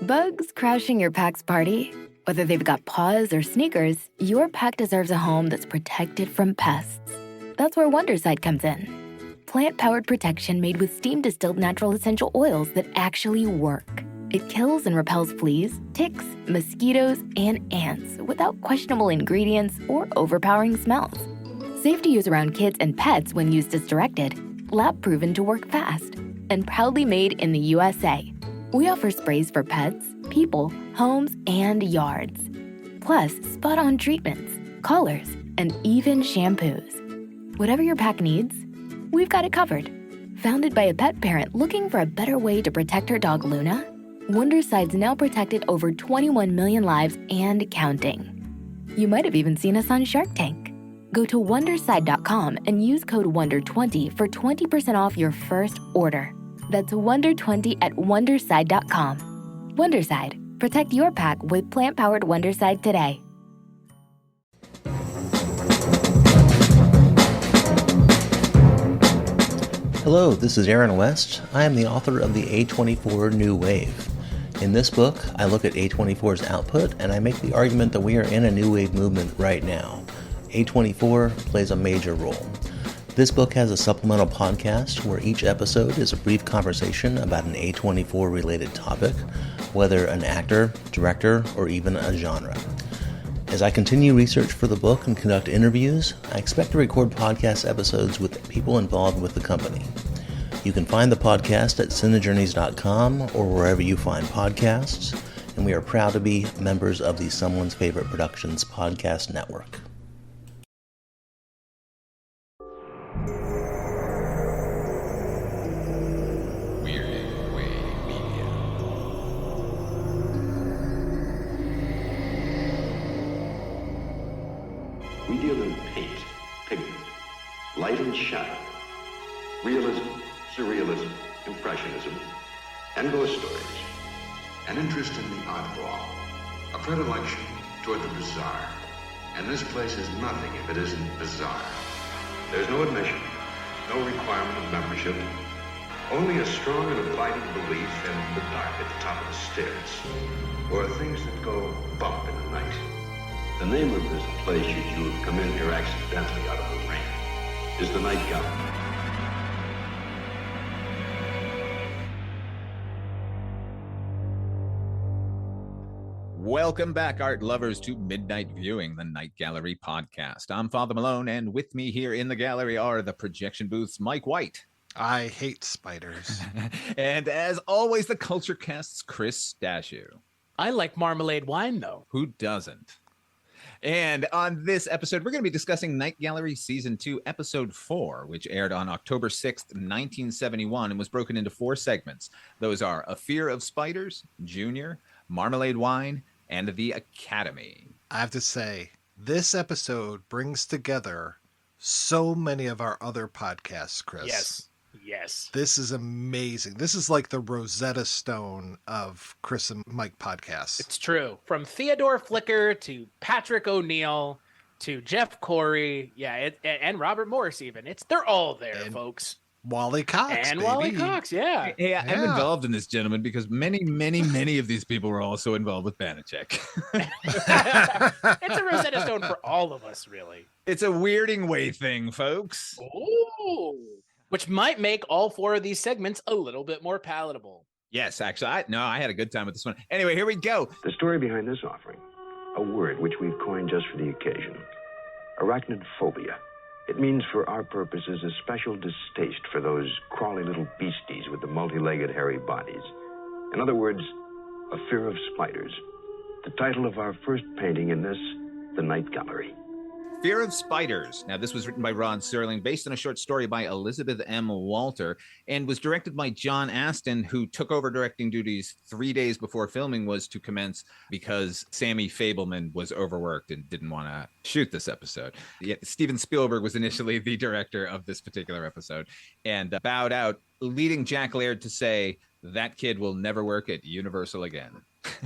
Bugs crashing your pack's party? Whether they've got paws or sneakers, your pack deserves a home that's protected from pests. That's where Wondercide comes in. Plant-powered protection made with steam-distilled natural essential oils that actually work. It kills and repels fleas, ticks, mosquitoes, and ants without questionable ingredients or overpowering smells. Safe to use around kids and pets when used as directed, lab-proven to work fast, and proudly made in the USA. We offer sprays for pets, people, homes, and yards. Plus, spot-on treatments, collars, and even shampoos. Whatever your pack needs, we've got it covered. Founded by a pet parent looking for a better way to protect her dog Luna, Wondercide's now protected over 21 million lives and counting. You might have even seen us on Shark Tank. Go to Wondercide.com and use code WONDER20 for 20% off your first order. That's WONDER20 at Wondercide.com. Wondercide. Protect your pack with plant-powered Wondercide today. Hello, this is Aaron West. I am the author of the A24 New Wave. In this book, I look at A24's output and I make the argument that we are in a new wave movement right now. A24 plays a major role. This book has a supplemental podcast where each episode is a brief conversation about an A24 related topic, whether an actor, director, or even a genre. As I continue research for the book and conduct interviews, I expect to record podcast episodes with people involved with the company. You can find the podcast at cinejourneys.com or wherever you find podcasts, and we are proud to be members of the Someone's Favorite Productions podcast network. We deal in paint, pigment, light and shadow, realism, surrealism, impressionism, and ghost stories. An interest in the oddball, a predilection toward the bizarre. And this place is nothing if it isn't bizarre. There's no admission, no requirement of membership, only a strong and abiding belief in the dark at the top of the stairs, or things that go bump in the night. The name of this place, should you have come in here accidentally out of the rain, is the Night Gallery. Welcome back, art lovers, to Midnight Viewing, the Night Gallery podcast. I'm Father Malone, and with me here in the gallery are the projection booth's Mike White. I hate spiders. And as always, the Culture Cast's Chris Stashew. I like marmalade wine, though. Who doesn't? And on this episode, we're going to be discussing Night Gallery Season 2, Episode 4, which aired on October 6th, 1971, and was broken into 4 segments. Those are A Fear of Spiders, Junior, Marmalade Wine, and The Academy. I have to say, this episode brings together so many of our other podcasts, Chris. Yes. This is amazing. This is like the Rosetta Stone of Chris and Mike podcasts. It's true. From Theodore Flicker to Patrick O'Neill to Jeff Corey, and Robert Morris even. They're all there, and folks. Wally Cox, and baby. Wally Cox, yeah. Hey, I'm involved in this, gentlemen, because many of these people were also involved with Banachek. It's a Rosetta Stone for all of us, really. It's a weirding way thing, folks. Ooh. Which might make all 4 of these segments a little bit more palatable. Yes, actually, I had a good time with this one. Anyway, here we go. The story behind this offering, a word which we've coined just for the occasion, arachnophobia. It means for our purposes a special distaste for those crawly little beasties with the multi-legged hairy bodies. In other words, a fear of spiders. The title of our first painting in this, The Night Gallery. Fear of Spiders. Now, this was written by Rod Serling, based on a short story by Elizabeth M. Walter, and was directed by John Aston, who took over directing duties 3 days before filming was to commence because Sammy Fableman was overworked and didn't want to shoot this episode. Yet Steven Spielberg was initially the director of this particular episode and bowed out, leading Jack Laird to say, "That kid will never work at Universal again."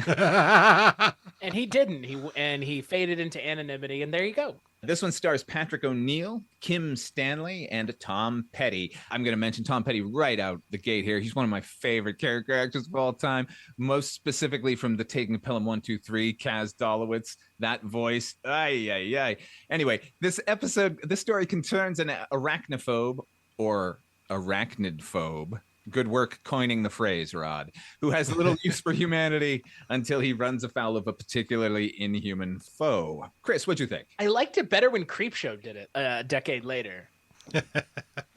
And he didn't. He faded into anonymity, and there you go. This one stars Patrick O'Neill, Kim Stanley, and Tom Petty. I'm going to mention Tom Petty right out the gate here. He's one of my favorite character actors of all time, most specifically from the Taking Pelham 1, 2, 3, Kaz Dolowitz, that voice. Ay, ay, ay. Anyway, this story concerns an arachnophobe or arachnidphobe. Good work coining the phrase, Rod, who has little use for humanity until he runs afoul of a particularly inhuman foe. Chris, what'd you think? I liked it better when Creepshow did it a decade later.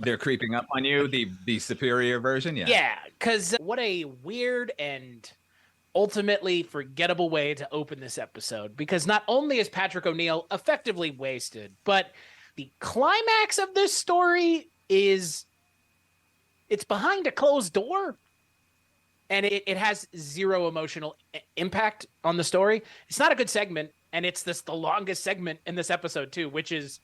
They're creeping up on you, the superior version? Yeah. Yeah, because what a weird and ultimately forgettable way to open this episode. Because not only is Patrick O'Neill effectively wasted, but the climax of this story is... it's behind a closed door, and it has zero emotional impact on the story. It's not a good segment, and it's the longest segment in this episode too, which is,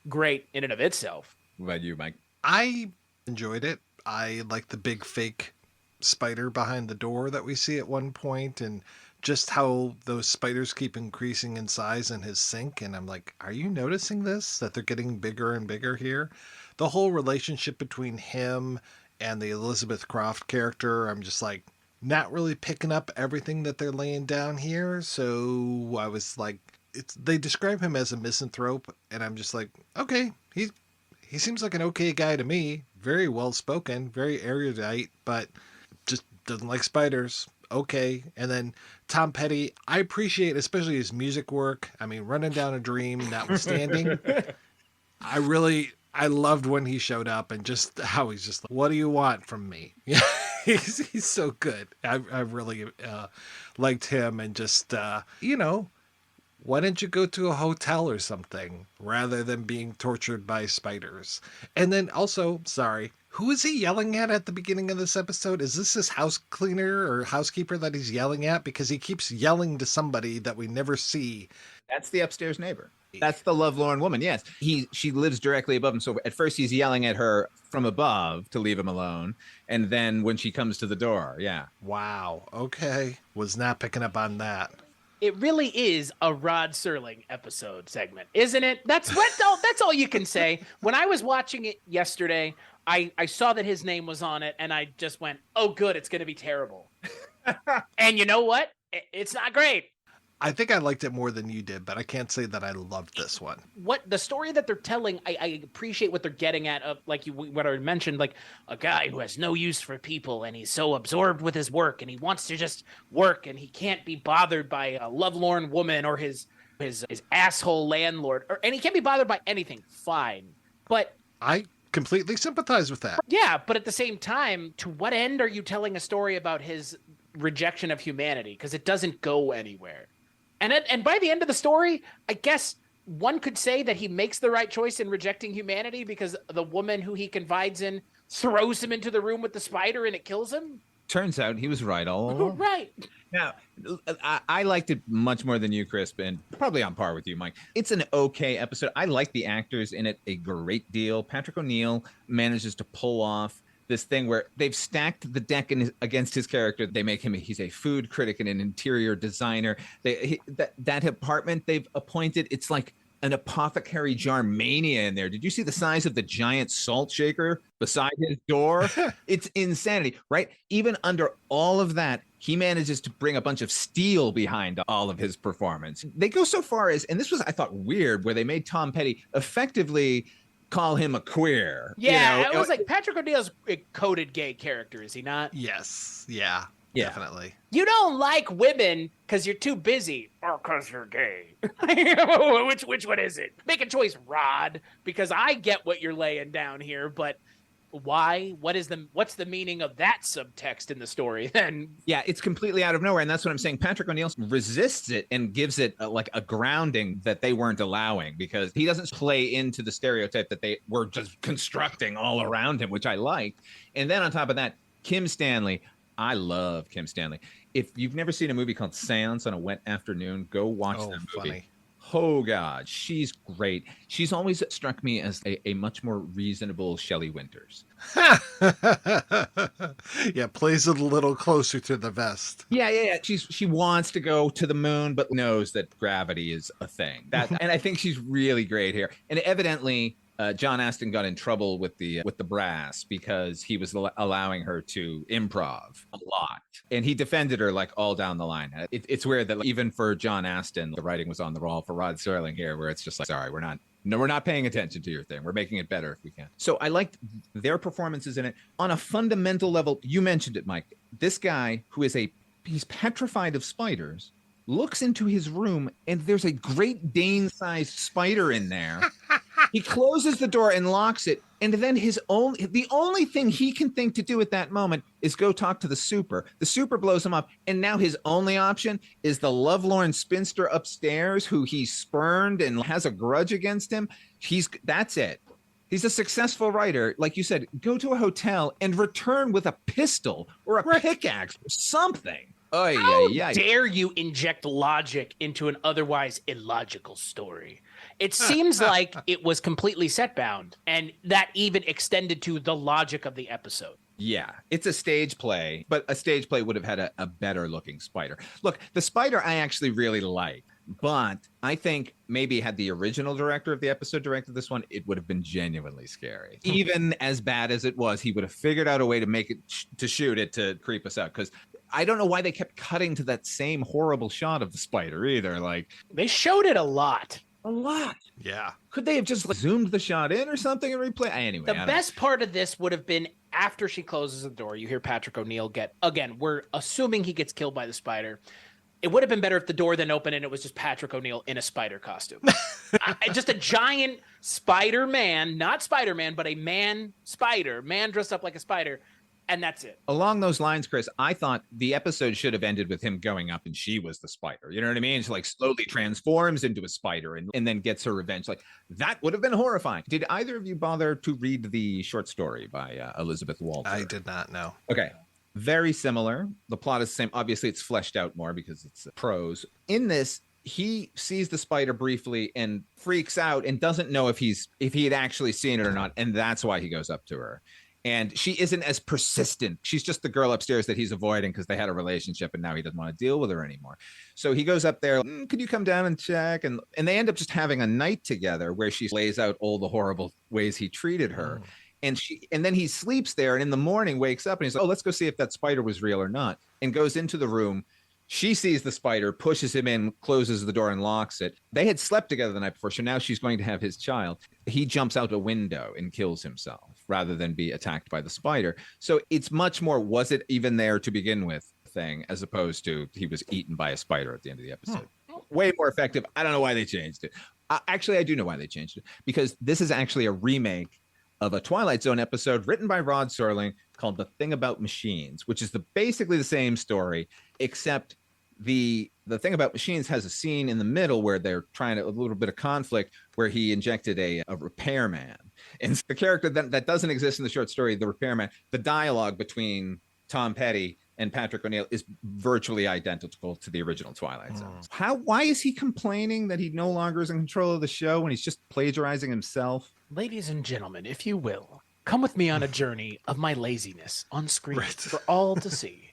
great in and of itself. What about you, Mike? I enjoyed it. I like the big fake spider behind the door that we see at one point, and just how those spiders keep increasing in size in his sink. And I'm like, are you noticing this? That they're getting bigger and bigger here? The whole relationship between him and the Elizabeth Croft character, I'm just like not really picking up everything that they're laying down here. So I was like, they describe him as a misanthrope, and I'm just like, okay, he seems like an okay guy to me. Very well spoken, very erudite, but just doesn't like spiders. Okay. And then Tom Petty, I appreciate especially his music work. I mean, Running Down a Dream notwithstanding, I loved when he showed up and just how he's just like, what do you want from me? Yeah, he's so good. I really liked him, and just, why didn't you go to a hotel or something rather than being tortured by spiders? And then also, sorry, who is he yelling at the beginning of this episode? Is this his house cleaner or housekeeper that he's yelling at? Because he keeps yelling to somebody that we never see. That's the upstairs neighbor. That's the lovelorn woman. Yes. She lives directly above him. So at first he's yelling at her from above to leave him alone. And then when she comes to the door. Yeah. Wow. Okay. Was not picking up on that. It really is a Rod Serling episode segment, isn't it? That's all you can say. When I was watching it yesterday, I saw that his name was on it, and I just went, oh, good, it's going to be terrible. And you know what? It's not great. I think I liked it more than you did, but I can't say that I loved this one. What the story that they're telling, I appreciate what they're getting at. Of what I mentioned, like a guy who has no use for people, and he's so absorbed with his work, and he wants to just work, and he can't be bothered by a lovelorn woman or his asshole landlord, and he can't be bothered by anything. Fine, but I completely sympathize with that. Yeah, but at the same time, to what end are you telling a story about his rejection of humanity? Because it doesn't go anywhere. And by the end of the story, I guess one could say that he makes the right choice in rejecting humanity because the woman who he confides in throws him into the room with the spider and it kills him. Turns out he was right all along. Right. Now, I liked it much more than you, Chris, and probably on par with you, Mike. It's an okay episode. I like the actors in it a great deal. Patrick O'Neill manages to pull off this thing where they've stacked the deck against his character. They make him, he's a food critic and an interior designer. That apartment they've appointed, it's like an apothecary jar mania in there. Did you see the size of the giant salt shaker beside his door? It's insanity, right? Even under all of that, he manages to bring a bunch of steel behind all of his performance. They go so far as, and this was, I thought, weird, where they made Tom Petty effectively call him a queer. Yeah, it was like Patrick O'Neill's a coded gay character, is he not? Yes. Yeah. Definitely. You don't like women because you're too busy or because you're gay. Which one is it? Make a choice, Rod, because I get what you're laying down here, but why? What's the meaning of that subtext in the story then? Yeah, it's completely out of nowhere, and that's what I'm saying. Patrick O'Neill resists it and gives it a grounding that they weren't allowing, because he doesn't play into the stereotype that they were just constructing all around him, which I liked. And then on top of that, Kim Stanley. I love Kim Stanley. If you've never seen a movie called Seance on a Wet Afternoon, go watch that movie. Funny. Oh God, she's great. She's always struck me as a much more reasonable Shelley Winters. Yeah, plays it a little closer to the vest. Yeah. She wants to go to the moon, but knows that gravity is a thing. And I think she's really great here. And evidently, John Astin got in trouble with the brass because he was allowing her to improv a lot, and he defended her like all down the line. It's weird that even for John Astin, the writing was on the wall for Rod Serling here, where it's just like, sorry, we're not paying attention to your thing. We're making it better if we can. So I liked their performances in it on a fundamental level. You mentioned it, Mike. This guy who is he's petrified of spiders, looks into his room and there's a Great Dane-sized spider in there. He closes the door and locks it, and then the only thing he can think to do at that moment is go talk to the super. The super blows him up, and now his only option is the lovelorn spinster upstairs who he spurned and has a grudge against him. That's it. He's a successful writer. Like you said, go to a hotel and return with a pistol or a pickaxe or something. How dare you inject logic into an otherwise illogical story? It seems like it was completely set bound, and that even extended to the logic of the episode. Yeah, it's a stage play, but a stage play would have had a better looking spider. Look, the spider I actually really like, but I think maybe had the original director of the episode directed this one, it would have been genuinely scary. Even as bad as it was, he would have figured out a way to make it, to shoot it to creep us out. Because I don't know why they kept cutting to that same horrible shot of the spider either. Like, they showed it a lot. A lot. Yeah. Could they have just zoomed the shot in or something and replay? Anyway, the best part of this would have been after she closes the door, you hear Patrick O'Neill we're assuming he gets killed by the spider. It would have been better if the door then opened and it was just Patrick O'Neill in a spider costume. Just a giant Spider-Man, not Spider-Man, but a man dressed up like a spider. And that's it. Along those lines, Chris, I thought the episode should have ended with him going up and she was the spider. You know what I mean? She like slowly transforms into a spider and then gets her revenge. Like, that would have been horrifying. Did either of you bother to read the short story by Elizabeth Walter? I did not know. Okay. Very similar. The plot is the same. Obviously, it's fleshed out more because it's prose. In this, he sees the spider briefly and freaks out and doesn't know if he had actually seen it or not. And that's why he goes up to her. And she isn't as persistent. She's just the girl upstairs that he's avoiding because they had a relationship and now he doesn't want to deal with her anymore. So he goes up there, could you come down and check? And they end up just having a night together where she lays out all the horrible ways he treated her. And then he sleeps there and in the morning wakes up and he's like, oh, let's go see if that spider was real or not. And goes into the room. She sees the spider, pushes him in, closes the door and locks it. They had slept together the night before, so now she's going to have his child. He jumps out a window and kills himself rather than be attacked by the spider. So it's much more, was it even there to begin with thing, as opposed to he was eaten by a spider at the end of the episode. Way more effective. I don't know why they changed it. Actually, I do know why they changed it, because this is actually a remake of a Twilight Zone episode written by Rod Serling called The Thing About Machines, which is basically the same story, except the Thing About Machines has a scene in the middle where they're trying a little bit of conflict where he injected a repairman. And the character that doesn't exist in the short story, the repairman, the dialogue between Tom Petty and Patrick O'Neill is virtually identical to the original Twilight Zone. Why is he complaining that he no longer is in control of the show when he's just plagiarizing himself? Ladies and gentlemen, if you will, come with me on a journey of my laziness on screen for all to see.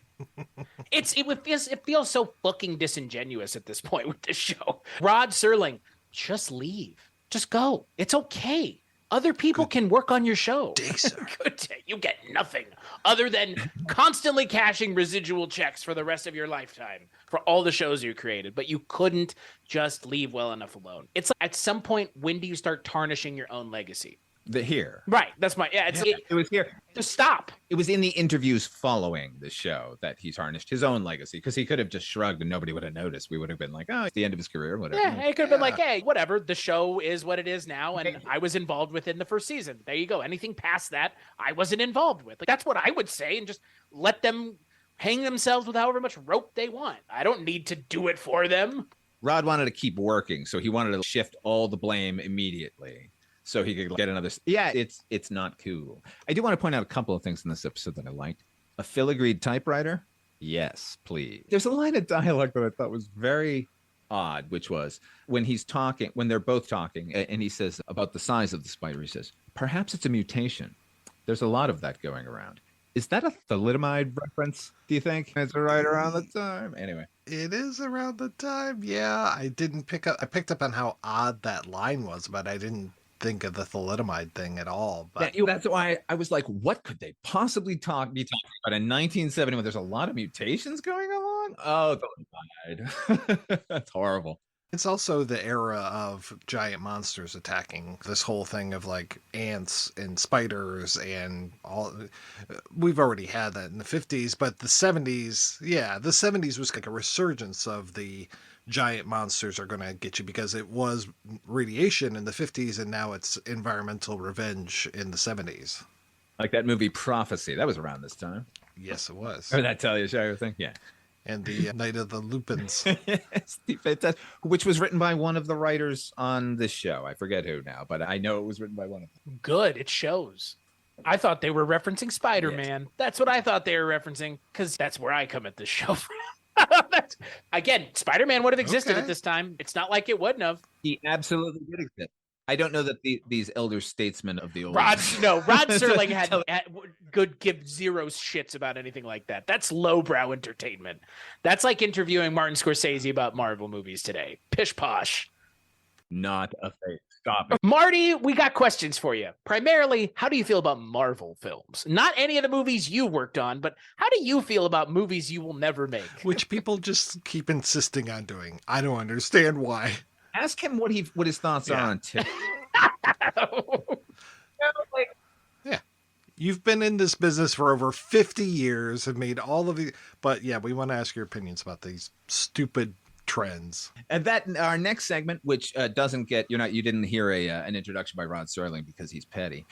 It feels so fucking disingenuous at this point with this show. Rod Serling, just leave. Just go. It's okay. Other people can work on your show. Day, sir. Good day. You get nothing other than constantly cashing residual checks for the rest of your lifetime for all the shows you created. But you couldn't just leave well enough alone. It's like, at some point, when do you start tarnishing your own legacy? Here. Right. That's my, it was here. Just stop. It was in the interviews following the show that he tarnished his own legacy, because he could have just shrugged and nobody would have noticed. We would have been like, oh, it's the end of his career, whatever. Yeah, it could have been like, hey, whatever. The show is what it is now, and I was involved within the first season. There you go. Anything past that, I wasn't involved with. Like, that's what I would say, and just let them hang themselves with however much rope they want. I don't need to do it for them. Rod wanted to keep working, so he wanted to shift all the blame immediately, so he could get another. Yeah, it's not cool. I do want to point out a couple of things in this episode that I liked. A filigreed typewriter? Yes, please. There's a line of dialogue that I thought was very odd, which was when they're both talking, and he says about the size of the spider, he says, perhaps it's a mutation. There's a lot of that going around. Is that a thalidomide reference, do you think? It's right around the time. Anyway. It is around the time. Yeah, I picked up on how odd that line was, but I didn't think of the thalidomide thing at all. But that's why I was like, what could they possibly be talking about in 1970 when there's a lot of mutations going on? Oh, thalidomide. That's horrible. It's also the era of giant monsters attacking. This whole thing of like ants and spiders and all. We've already had that in the 50s, but the 70s, the 70s was like a resurgence of the giant monsters are going to get you, because it was radiation in the 50s and now it's environmental revenge in the 70s. Like that movie Prophecy. That was around this time. Yes, it was. Or that Talia Shire thing. Yeah. And the Night of the Lupins. Which was written by one of the writers on this show. I forget who now, but I know it was written by one of them. Good. It shows. I thought they were referencing Spider-Man. Yes. That's what I thought they were referencing, because that's where I come at this show from. Again, Spider-Man would have existed at this time. It's not like it wouldn't have. He absolutely did exist. I don't know that these elder statesmen of the old Rod Serling could give zero shits about anything like that. That's lowbrow entertainment. That's like interviewing Martin Scorsese about Marvel movies today. Pish posh. Not a fake. Stop it. Marty, we got questions for you. Primarily, how do you feel about Marvel films? Not any of the movies you worked on, but how do you feel about movies you will never make? Which people just keep insisting on doing. I don't understand why. Ask him what his thoughts are on TikTok. Yeah. You've been in this business for over 50 years, have made all of these, but yeah, we want to ask your opinions about these stupid trends. And that our next segment, which doesn't get you didn't hear an introduction by Rod Serling because he's petty.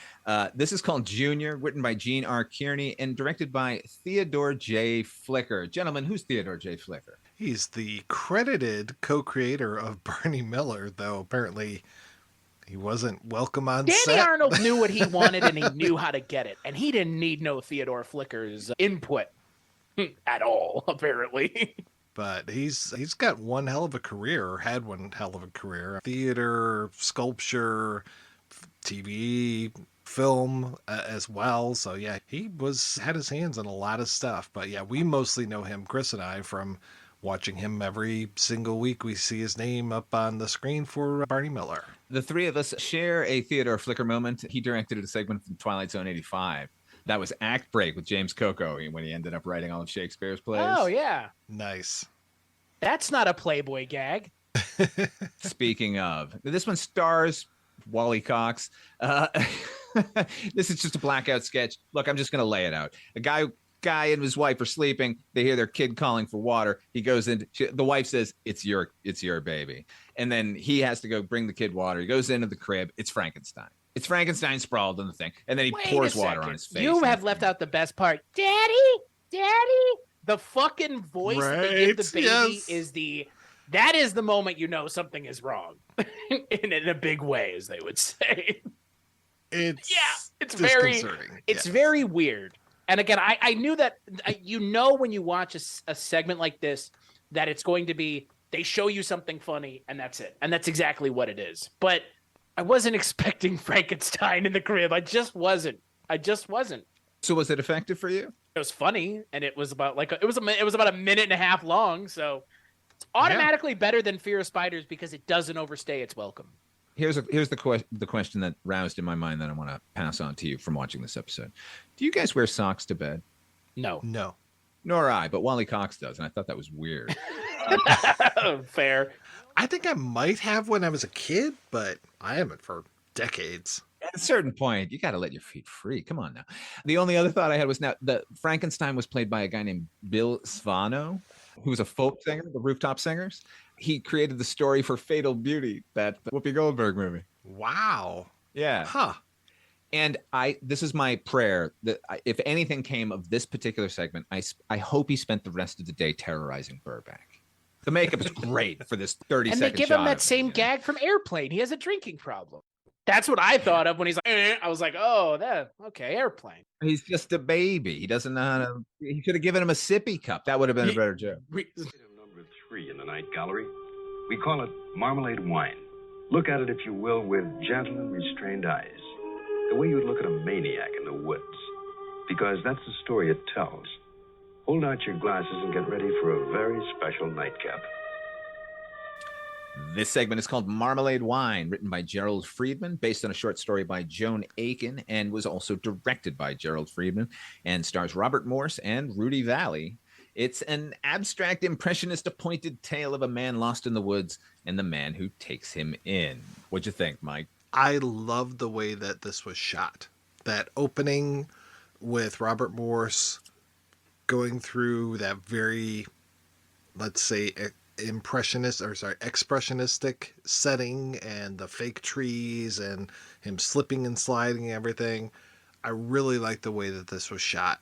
This is called Junior, written by Gene R. Kearney and directed by Theodore J. Flicker. Gentlemen, who's Theodore J. Flicker? He's the credited co-creator of Barney Miller, though apparently he wasn't welcome on set. Danny Arnold knew what he wanted and he knew how to get it, and he didn't need no Theodore Flicker's input at all, apparently. But he's got one hell of a career, or had one hell of a career. Theater, sculpture, TV, film as well. So yeah, he had his hands in a lot of stuff. But yeah, we mostly know him, Chris and I, from watching him every single week. We see his name up on the screen for Barney Miller. The three of us share a Theodore Flicker moment. He directed a segment from Twilight Zone 85. That was Act Break with James Coco when he ended up writing all of Shakespeare's plays. Oh, yeah. Nice. That's not a Playboy gag. Speaking of, this one stars Wally Cox. This is just a blackout sketch. Look, I'm just going to lay it out. A guy and his wife are sleeping. They hear their kid calling for water. He goes in. The wife says, it's your baby. And then he has to go bring the kid water. He goes into the crib. It's Frankenstein. It's Frankenstein sprawled on the thing. And then he pours water on his face. You have left out the best part. Daddy. The fucking voice they give the baby that is the moment you know something is wrong. in a big way, as they would say. It's very weird. And again, I knew that, when you watch a segment like this, that it's going to be, they show you something funny and that's it. And that's exactly what it is. But I wasn't expecting Frankenstein in the crib. I just wasn't. So was it effective for you? It was funny, and it was about it was about a minute and a half long. So it's automatically better than Fear of Spiders because it doesn't overstay its welcome. Here's the question that roused in my mind that I want to pass on to you from watching this episode. Do you guys wear socks to bed? No. Nor I, but Wally Cox does, and I thought that was weird. Fair. I think I might have when I was a kid, but I haven't for decades. At a certain point, you got to let your feet free. Come on now. The only other thought I had was now the Frankenstein was played by a guy named Bill Svano, who was a folk singer, the Rooftop Singers. He created the story for Fatal Beauty, that Whoopi Goldberg movie. Wow. Yeah. Huh. And this is my prayer that if anything came of this particular segment, I hope he spent the rest of the day terrorizing Burbank. The makeup is great for this 30-second shot. And they give him that same gag from Airplane. He has a drinking problem. That's what I thought of when he's like, I was like, oh, okay, Airplane. He's just a baby. He doesn't know how to. He should have given him a sippy cup. That would have been a better joke. Number 3 in the night gallery. We call it Marmalade wine. Look at it, if you will, with gentle and restrained eyes, the way you would look at a maniac in the woods, because that's the story it tells. Hold out your glasses and get ready for a very special nightcap. This segment is called Marmalade Wine, written by Gerald Friedman, based on a short story by Joan Aiken, and was also directed by Gerald Friedman, and stars Robert Morse and Rudy Valley. It's an abstract, impressionist, appointed tale of a man lost in the woods and the man who takes him in. What'd you think, Mike? I love the way that this was shot. That opening with Robert Morse going through that very, let's say, expressionistic setting, and the fake trees and him slipping and sliding and everything. I really like the way that this was shot.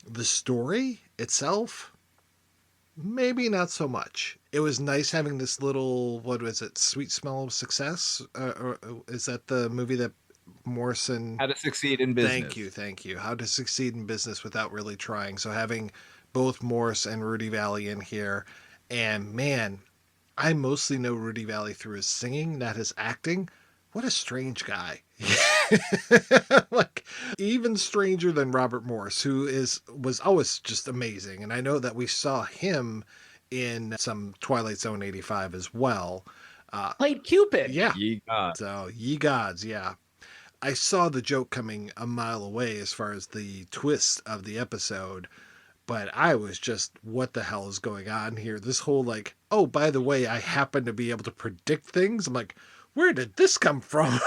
The story itself, maybe not so much. It was nice having this little, what was it, Sweet Smell of Success? Or is that the movie that Morrison... How to Succeed in Business. Thank you. How to Succeed in Business Without Really Trying. So having both Morse and Rudy Valley in here. And man, I mostly know Rudy Valley through his singing, not his acting. What a strange guy. Like, even stranger than Robert Morse, who was always just amazing. And I know that we saw him in some Twilight Zone 85 as well. Played Cupid. Yeah. Ye gods. So, ye gods, yeah. I saw the joke coming a mile away as far as the twist of the episode, but I was just, what the hell is going on here? This whole like, oh, by the way, I happen to be able to predict things. I'm like, where did this come from?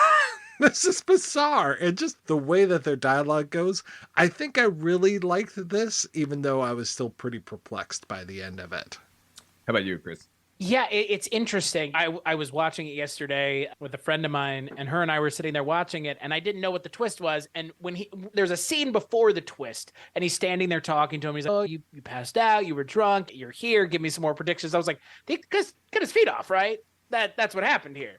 This is bizarre. And just the way that their dialogue goes, I think I really liked this, even though I was still pretty perplexed by the end of it. How about you, Chris? Yeah, it's interesting. I was watching it yesterday with a friend of mine, and her and I were sitting there watching it, and I didn't know what the twist was. And when there's a scene before the twist, and he's standing there talking to him, he's like, "Oh, you passed out, you were drunk, you're here, give me some more predictions." I was like, "Cut his feet off, right? That's what happened here."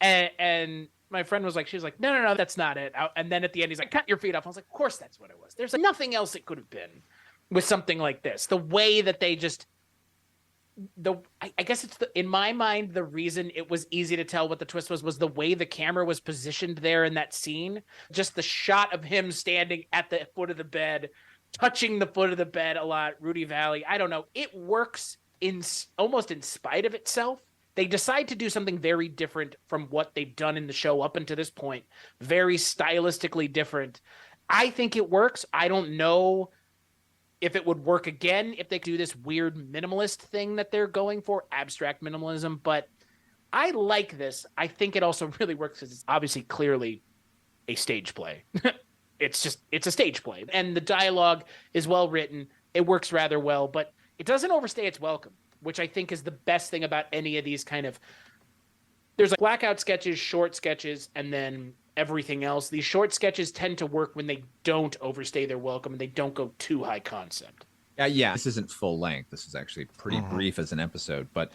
And my friend was like, she was like, no, that's not it. And then at the end, he's like, "Cut your feet off." I was like, of course that's what it was. There's nothing else it could have been with something like this. The way that they just... I guess it's in my mind, the reason it was easy to tell what the twist was the way the camera was positioned there in that scene. Just the shot of him standing at the foot of the bed, touching the foot of the bed a lot. Rudy Valley, I don't know. It works almost in spite of itself. They decide to do something very different from what they've done in the show up until this point. Very stylistically different. I think it works. I don't know if it would work again, if they do this weird minimalist thing that they're going for, abstract minimalism, but I like this. I think it also really works because it's obviously clearly a stage play. It's a stage play. And the dialogue is well written. It works rather well, but it doesn't overstay its welcome, which I think is the best thing about any of these kind of... There's like blackout sketches, short sketches, and then everything else. These short sketches tend to work when they don't overstay their welcome and they don't go too high concept. Yeah, this isn't full length. This is actually pretty brief as an episode, but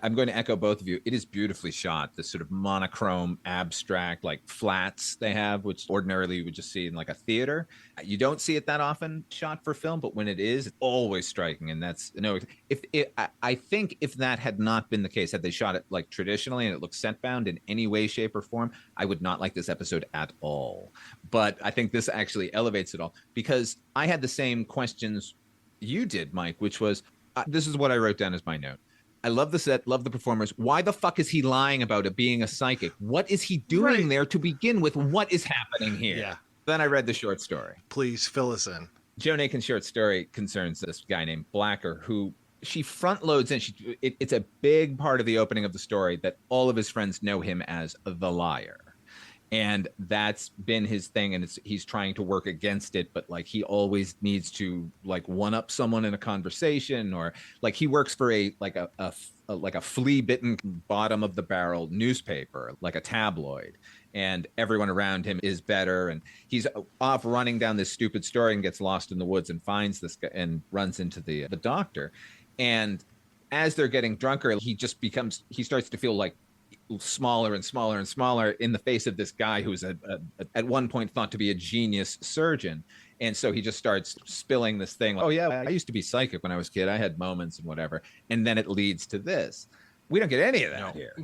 I'm going to echo both of you. It is beautifully shot. This sort of monochrome, abstract, like flats they have, which ordinarily you would just see in like a theater. You don't see it that often shot for film, but when it is, it's always striking. And that's, I think if that had not been the case, had they shot it like traditionally and it looked set bound in any way, shape, or form, I would not like this episode at all. But I think this actually elevates it all, because I had the same questions you did, Mike, which was, this is what I wrote down as my note. I love the set, love the performers. Why the fuck is he lying about it being a psychic? What is he doing there to begin with? What is happening here? Yeah. Then I read the short story. Please fill us in. Joan Aiken's short story concerns this guy named Blacker, who she front loads in. It's a big part of the opening of the story that all of his friends know him as the liar. And that's been his thing, and he's trying to work against it, but like he always needs to like one up someone in a conversation, or like he works for a flea-bitten bottom of the barrel newspaper, like a tabloid, and everyone around him is better, and he's off running down this stupid story and gets lost in the woods and finds this guy and runs into the doctor. And as they're getting drunker, he starts to feel like smaller and smaller and smaller in the face of this guy who's at one point thought to be a genius surgeon. And so he just starts spilling this thing like, "Oh yeah, I used to be psychic when I was a kid. I had moments and whatever." And then it leads to this. We don't get any of that here.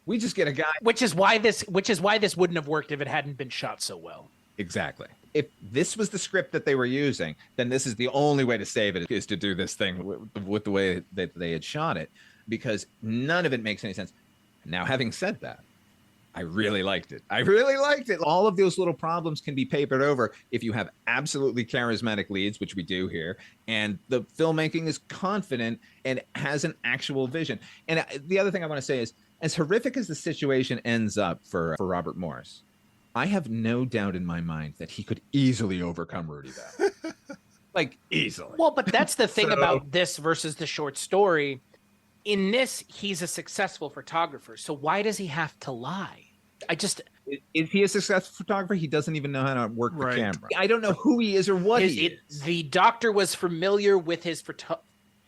We just get a guy. Which is why this wouldn't have worked if it hadn't been shot so well. Exactly. If this was the script that they were using, then this is the only way to save it, is to do this thing with the way that they had shot it, because none of it makes any sense. Now, having said that, I really liked it. All of those little problems can be papered over if you have absolutely charismatic leads, which we do here, and the filmmaking is confident and has an actual vision. And the other thing I want to say is, as horrific as the situation ends up for Robert Morris, I have no doubt in my mind that he could easily overcome Rudy Bell. Like, easily. Well, but that's the thing about this versus the short story. In this, he's a successful photographer. So why does he have to lie? Is he a successful photographer? He doesn't even know how to work the camera. I don't know who he is or what he is. The doctor was familiar with his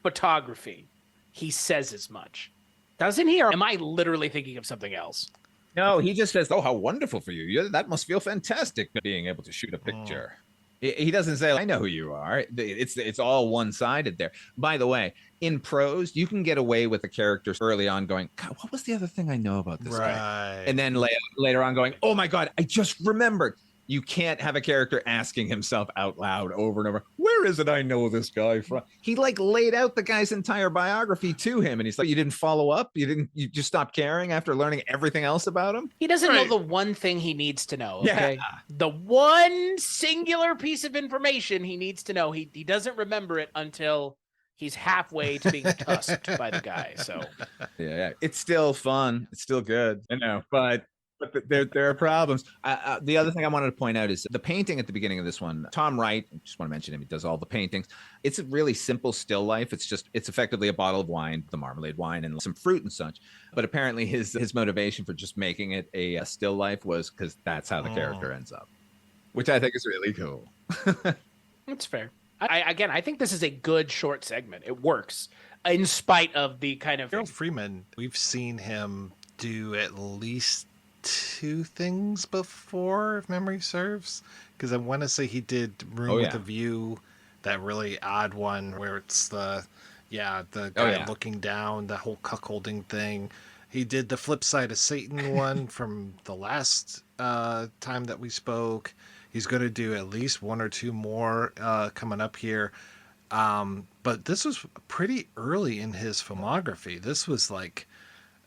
photography. He says as much. Doesn't he? Or am I literally thinking of something else? No, he just says, "Oh, how wonderful for you! That must feel fantastic, being able to shoot a picture." He doesn't say, "I know who you are." It's all one-sided there. By the way, in prose, you can get away with the characters early on going, "God, what was the other thing I know about this guy?" And then later on going, "Oh my God, I just remembered." You can't have a character asking himself out loud over and over, "Where is it I know this guy from?" He laid out the guy's entire biography to him, and he's like, "You didn't follow up? You just stopped caring after learning everything else about him?" He doesn't know the one thing he needs to know. Okay, the one singular piece of information he needs to know. He doesn't remember it until he's halfway to being tusked by the guy. So yeah, it's still fun. It's still good. I know, but there are problems. The other thing I wanted to point out is the painting at the beginning of this one. Tom Wright, I just want to mention him. He does all the paintings. It's a really simple still life. It's effectively a bottle of wine, the Marmalade wine, and some fruit and such. But apparently his motivation for just making it a still life was because that's how the character ends up, which I think is really cool. That's fair. I think this is a good short segment. It works in spite of the kind of... Harold Freeman, we've seen him do at least 2 things before, if memory serves, because I want to say he did Room with a View, that really odd one where it's the guy looking down, the whole cuckolding thing. He did the Flip Side of Satan one from the last time that we spoke. He's going to do at least 1 or 2 more coming up here. But this was pretty early in his filmography. This was like,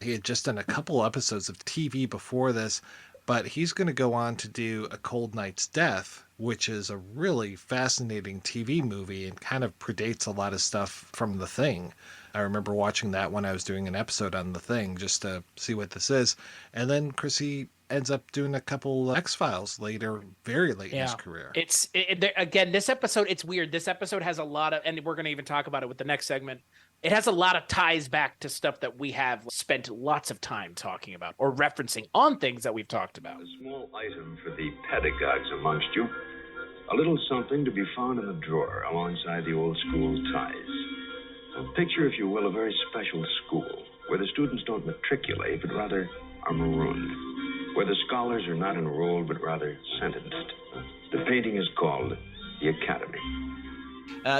he had just done a couple episodes of TV before this, but he's going to go on to do A Cold Night's Death, which is a really fascinating TV movie and kind of predates a lot of stuff from The Thing. I remember watching that when I was doing an episode on The Thing just to see what this is. And then Chrissy ends up doing a couple X-Files later, very late in his career. Again, this episode, it's weird. This episode has a lot of, and we're going to even talk about it with the next segment. It has a lot of ties back to stuff that we have spent lots of time talking about or referencing on things that we've talked about. A small item for the pedagogues amongst you. A little something to be found in the drawer alongside the old school ties. A picture, if you will, a very special school where the students don't matriculate, but rather are marooned. Where the scholars are not enrolled, but rather sentenced. The painting is called The Academy.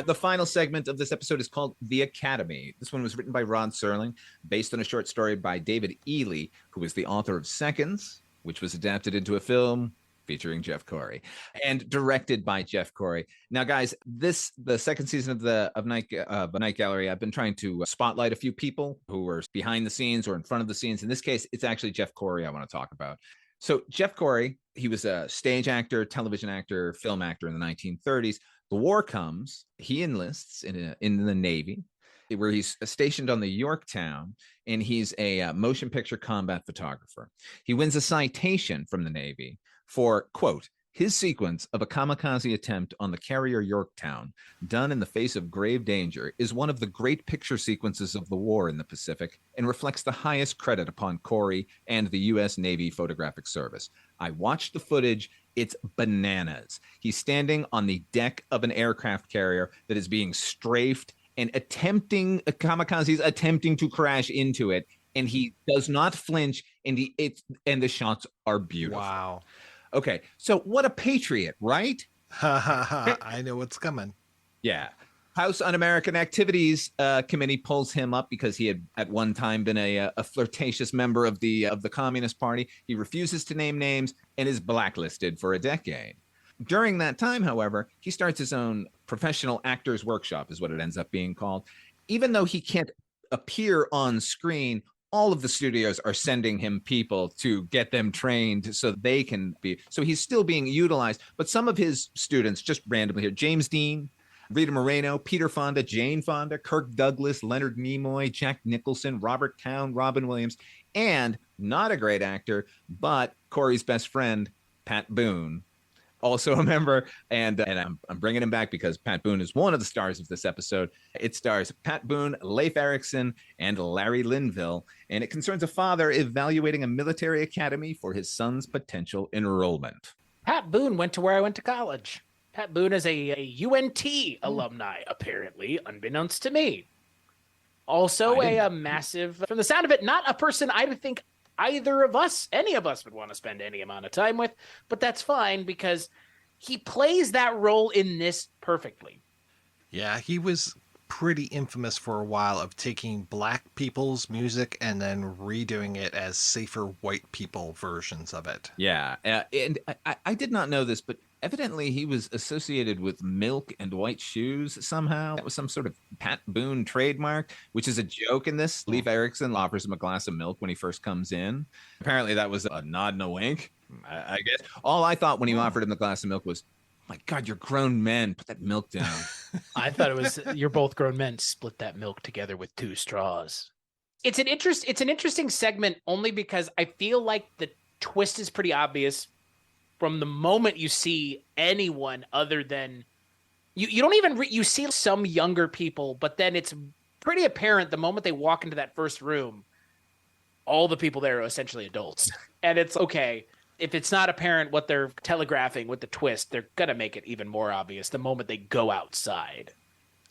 The final segment of this episode is called The Academy. This one was written by Ron Serling, based on a short story by David Ely, who is the author of Seconds, which was adapted into a film featuring Jeff Corey, and directed by Jeff Corey. Now, guys, the second season of Night Gallery, I've been trying to spotlight a few people who are behind the scenes or in front of the scenes. In this case, it's actually Jeff Corey I want to talk about. So Jeff Corey, he was a stage actor, television actor, film actor in the 1930s. The war comes, he enlists in the Navy, where he's stationed on the Yorktown, and he's a motion picture combat photographer. He wins a citation from the Navy for, quote, his sequence of a kamikaze attempt on the carrier Yorktown, done in the face of grave danger, is one of the great picture sequences of the war in the Pacific and reflects the highest credit upon Corey and the U.S. Navy Photographic Service. I watched the footage. It's bananas. He's standing on the deck of an aircraft carrier that is being strafed and kamikazes attempting to crash into it. And he does not flinch, and the shots are beautiful. Wow. Okay, so what a patriot, right? I know what's coming. Yeah. House Un-American Activities Committee pulls him up because he had at one time been a flirtatious member of the Communist Party. He refuses to name names and is blacklisted for a decade. During that time, however, he starts his own professional actors workshop, is what it ends up being called. Even though he can't appear on screen, all of the studios are sending him people to get them trained so they can be. So he's still being utilized. But some of his students, just randomly here, James Dean, Rita Moreno, Peter Fonda, Jane Fonda, Kirk Douglas, Leonard Nimoy, Jack Nicholson, Robert Towne, Robin Williams, and not a great actor, but Corey's best friend, Pat Boone, also a member, and I'm bringing him back because Pat Boone is one of the stars of this episode. It stars Pat Boone, Leif Erikson, and Larry Linville, and it concerns a father evaluating a military academy for his son's potential enrollment. Pat Boone went to where I went to college. Pat Boone is a UNT alumni, apparently, unbeknownst to me. Also a massive, from the sound of it, not a person I would think either of us, any of us would want to spend any amount of time with, but that's fine because he plays that role in this perfectly. Yeah, he was pretty infamous for a while of taking black people's music and then redoing it as safer white people versions of it. Yeah, and I did not know this, but evidently he was associated with milk and white shoes somehow. That was some sort of Pat Boone trademark, which is a joke in this. Leif Erikson offers him a glass of milk when he first comes in. Apparently that was a nod and a wink, I guess. All I thought when he offered him the glass of milk was, my God, you're grown men. Put that milk down. I thought it was, you're both grown men. Split that milk together with 2 straws. It's an interesting segment only because I feel like the twist is pretty obvious from the moment you see anyone other than you don't even you see some younger people, but then it's pretty apparent the moment they walk into that first room, all the people there are essentially adults. And it's okay. If it's not apparent what they're telegraphing with the twist, they're going to make it even more obvious the moment they go outside.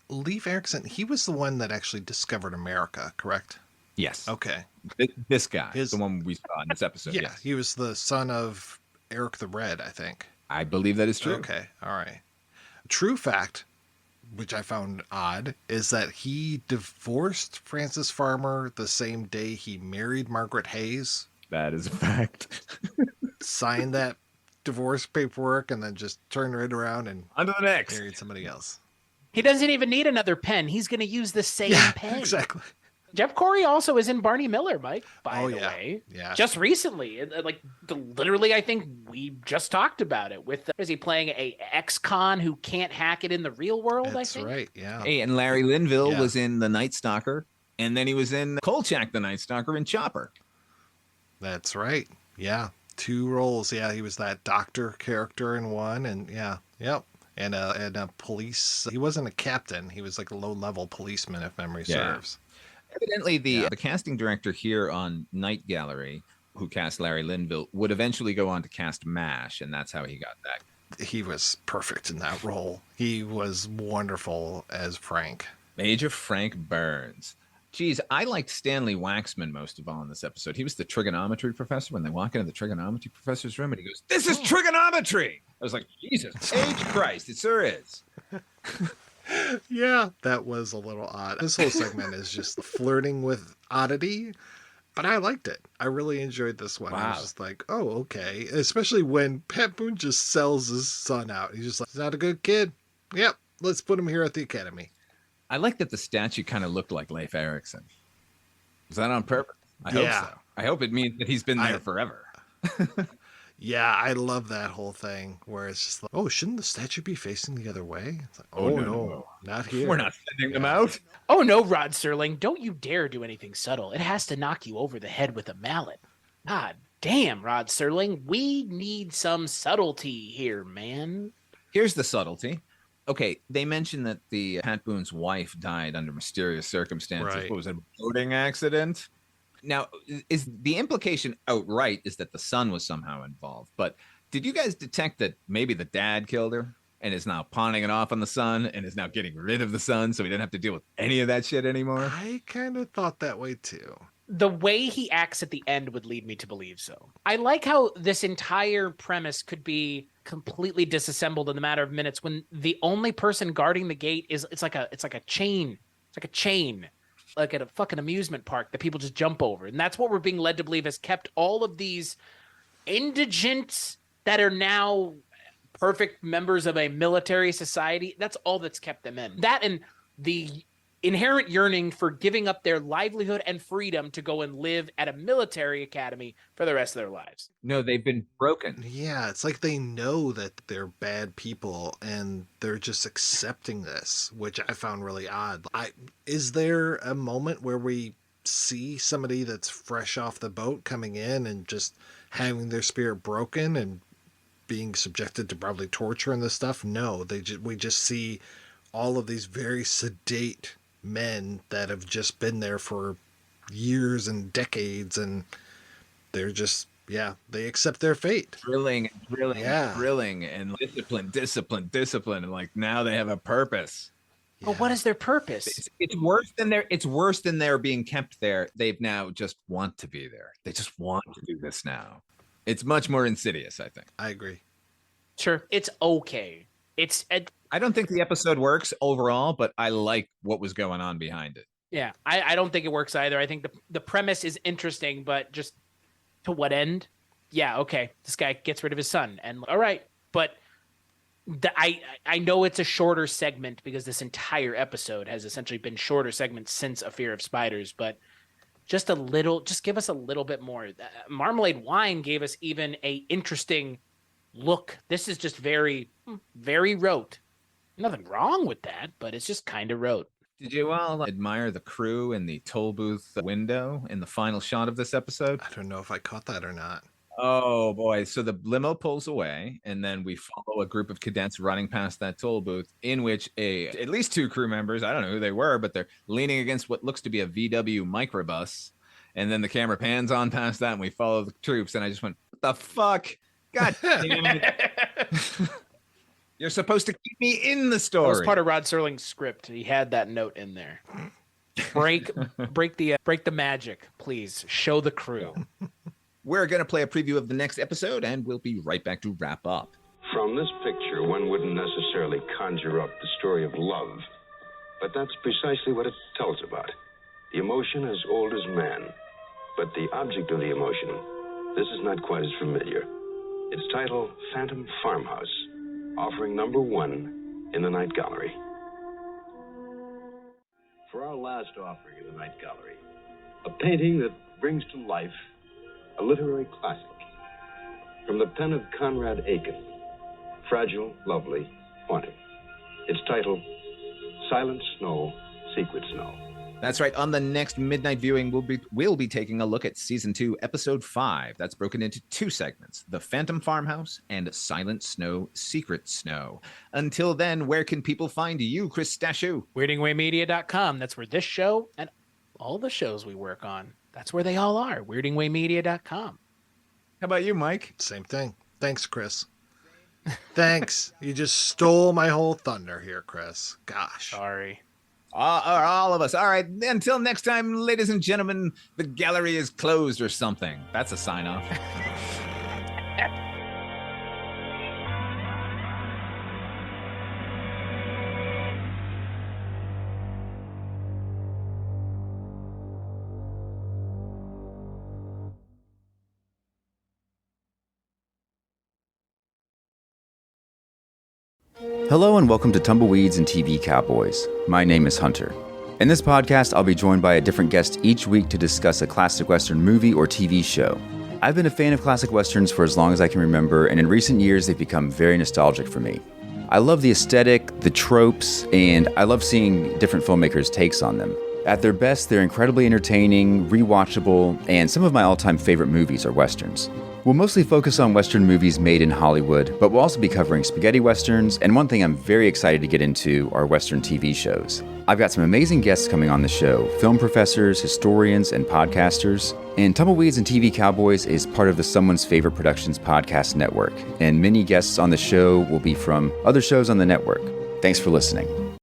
Leif Erikson, he was the one that actually discovered America, correct? Yes. Okay. This guy, the one we saw in this episode. Yeah, yes. He was the son of Eric the Red, I think. I believe that is true. Okay, all right. True fact, which I found odd, is that he divorced Frances Farmer the same day he married Margaret Hayes. That is a fact. Signed that divorce paperwork and then just turned right around and on to the next. Married somebody else. He doesn't even need another pen. He's going to use the same pen. Exactly. Jeff Corey also is in Barney Miller, Mike, by the way. Yeah. Just recently. Like, literally, I think we just talked about it. With is he playing a ex-con who can't hack it in the real world, I think? That's right, yeah. Hey, and Larry Linville was in The Night Stalker, and then he was in Kolchak, The Night Stalker, and Chopper. That's right. Yeah. 2 roles. Yeah, he was that doctor character in one, and and a police. He wasn't a captain. He was like a low-level policeman, if memory serves. Evidently, the casting director here on Night Gallery, who cast Larry Linville, would eventually go on to cast MASH, and that's how he got that. He was perfect in that role. He was wonderful as Frank. Major Frank Burns. Geez, I liked Stanley Waxman most of all in this episode. He was the trigonometry professor when they walk into the trigonometry professor's room, and he goes, "This is trigonometry!" I was like, Jesus H. Christ, it sure is. Yeah, that was a little odd. This whole segment is just flirting with oddity, but I liked it. I really enjoyed this one. Wow. I was just like, oh, okay. Especially when Pat Boone just sells his son out. He's just like, he's not a good kid. Yep, let's put him here at the academy. I like that the statue kind of looked like Leif Erikson. Was that on purpose? I hope so. I hope it means that he's been there forever. Yeah, I love that whole thing where it's just like, oh, shouldn't the statue be facing the other way? It's like, oh, no, not here. We're not sending them out. Oh, no, Rod Serling. Don't you dare do anything subtle. It has to knock you over the head with a mallet. God damn, Rod Serling. We need some subtlety here, man. Here's the subtlety. Okay, they mentioned that the Pat Boone's wife died under mysterious circumstances. Right. What was it, a boating accident? Now, is the implication outright is that the son was somehow involved? But did you guys detect that maybe the dad killed her and is now pawning it off on the son and is now getting rid of the son so he didn't have to deal with any of that shit anymore? I kind of thought that way too. the way he acts at the end would lead me to believe so. I like how this entire premise could be completely disassembled in the matter of minutes when the only person guarding the gate is it's like a chain. It's like a chain, like at a fucking amusement park that people just jump over. And that's what we're being led to believe has kept all of these indigents that are now perfect members of a military society. That's all that's kept them in. That and the inherent yearning for giving up their livelihood and freedom to go and live at a military academy for the rest of their lives. No, they've been broken. Yeah, it's like they know that they're bad people and they're just accepting this, which I found really odd. Is there a moment where we see somebody that's fresh off the boat coming in and just having their spirit broken and being subjected to probably torture and this stuff? No, we just see all of these very sedate men that have just been there for years and decades, and they're just, they accept their fate. Drilling, and discipline, and like now they have a purpose. Yeah. But what is their purpose? It's worse than they're being kept there. They've now just want to be there. They just want to do this now. It's much more insidious, I think. I agree. Sure, it's okay. I don't think the episode works overall, but I like what was going on behind it. Yeah, I don't think it works either. I think the premise is interesting, but just to what end? Yeah, okay. This guy gets rid of his son, and all right, but I know it's a shorter segment because this entire episode has essentially been shorter segments since A Fear of Spiders, but just give us a little bit more. Marmalade Wine gave us even a interesting look. This is just very, very rote. Nothing wrong with that, but it's just kind of rote. Did you all admire the crew in the toll booth window in the final shot of this episode? I don't know if I caught that or not. Oh boy. So the limo pulls away and then we follow a group of cadets running past that toll booth in which at least 2 crew members, I don't know who they were, but they're leaning against what looks to be a VW microbus. And then the camera pans on past that and we follow the troops. And I just went, what the fuck? God damn it. You're supposed to keep me in the story. That was part of Rod Serling's script. He had that note in there. Break the magic, please. Show the crew. We're going to play a preview of the next episode, and we'll be right back to wrap up. From this picture, one wouldn't necessarily conjure up the story of love, but that's precisely what it tells about. The emotion as old as man, but the object of the emotion, this is not quite as familiar. Its title, Phantom Farmhouse, offering number 1 in the Night Gallery. For our last offering in the Night Gallery, a painting that brings to life a literary classic from the pen of Conrad Aiken, fragile, lovely, haunting. Its title, Silent Snow, Secret Snow. That's right. On the next midnight viewing, we'll be taking a look at season 2, episode 5. That's broken into 2 segments: The Phantom Farmhouse and Silent Snow, Secret Snow. Until then, where can people find you, Chris Stashu? WeirdingWayMedia.com. That's where this show and all the shows we work on, that's where they all are. WeirdingWayMedia.com. How about you, Mike? Same thing. Thanks, Chris. Thanks. You just stole my whole thunder here, Chris. Gosh. Sorry. All of us. All right. Until next time, ladies and gentlemen, the gallery is closed or something. That's a sign off. Hello and welcome to Tumbleweeds and TV Cowboys. My name is Hunter. In this podcast, I'll be joined by a different guest each week to discuss a classic Western movie or TV show. I've been a fan of classic Westerns for as long as I can remember, and in recent years, they've become very nostalgic for me. I love the aesthetic, the tropes, and I love seeing different filmmakers' takes on them. At their best, they're incredibly entertaining, rewatchable, and some of my all-time favorite movies are Westerns. We'll mostly focus on Western movies made in Hollywood, but we'll also be covering spaghetti Westerns, and one thing I'm very excited to get into are Western TV shows. I've got some amazing guests coming on the show: film professors, historians, and podcasters. And Tumbleweeds and TV Cowboys is part of the Someone's Favorite Productions podcast network, and many guests on the show will be from other shows on the network. Thanks for listening.